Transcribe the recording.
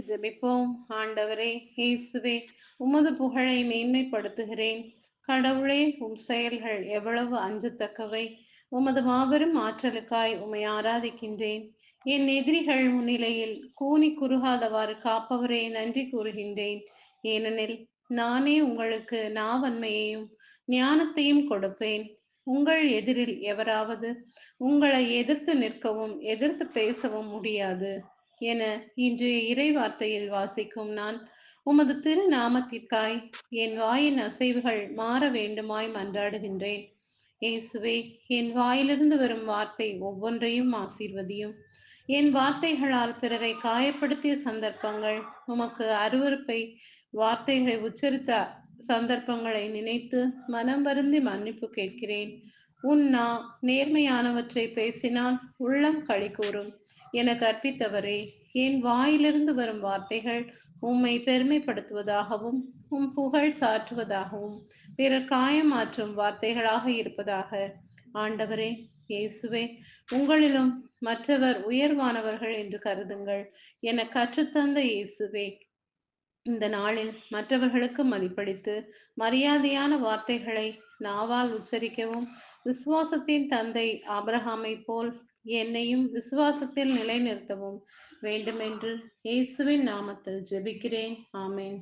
ஜெபிப்போம். ஆண்டவரே இயேசுவே, உமது புகழை மேன்மைப்படுத்துகிறேன். கடவுளே, உம் செயல்கள் எவ்வளவு அஞ்சத்தக்கவை! உமது மாபெரும் ஆற்றலுக்காய் உம்மை ஆராதிக்கின்றேன். என் எதிரிகள் முன்னிலையில் கூனி குறுகாதவாறு காப்பவரே, நன்றி கூறுகின்றேன். ஏனெனில் நானே உங்களுக்கு நாவன்மையையும் ஞானத்தையும் கொடுப்பேன். உங்கள் எதிரில் எவராவது உங்களை எதிர்த்து நிற்கவும் எதிர்த்து பேசவும் முடியாது என இன்றைய இறைவார்த்தையில் வாசிக்கும் நான் உமது திரு நாமத்திற்காய் என் வாயின் அசைவுகள் மாற வேண்டுமாய் மன்றாடுகின்றேன். இயேசுவே, என் வாயிலிருந்து வரும் வார்த்தை ஒவ்வொன்றையும் ஆசீர்வதியும். என் வார்த்தைகளால் பிறரை காயப்படுத்திய சந்தர்ப்பங்கள், உமக்கு அருவருப்பை வார்த்தைகளை உச்சரித்த சந்தர்ப்பங்களை நினைத்து மனம் வருந்தி மன்னிப்பு கேட்கிறேன். உன்னா நேர்மையானவற்றை பேசினால் உள்ளம் களி கூறும் என கற்பித்தவரே, என் வாயிலிருந்து வரும் வார்த்தைகள் உம்மை பெருமைப்படுத்துவதாகவும் உம் புகழ் சாற்றுவதாகவும் பிறர் காயமாற்றும் வார்த்தைகளாக இருப்பதாக. ஆண்டவரே இயேசுவே, உங்களிலும் மற்றவர் உயர்வானவர்கள் என்று கருதுங்கள் என கற்றுத்தந்த இயேசுவே, இந்த நாளில் மற்றவர்களுக்கு மதிப்பளித்து மரியாதையான வார்த்தைகளை நாவால் உச்சரிக்கவும் விசுவாசத்தின் தந்தை ஆபிரகாமை போல் என்னையும் விசுவாசத்தில் நிலைநிறுத்தவும் வேண்டுமென்று இயேசுவின் நாமத்தில் ஜெபிக்கிறேன். ஆமேன்.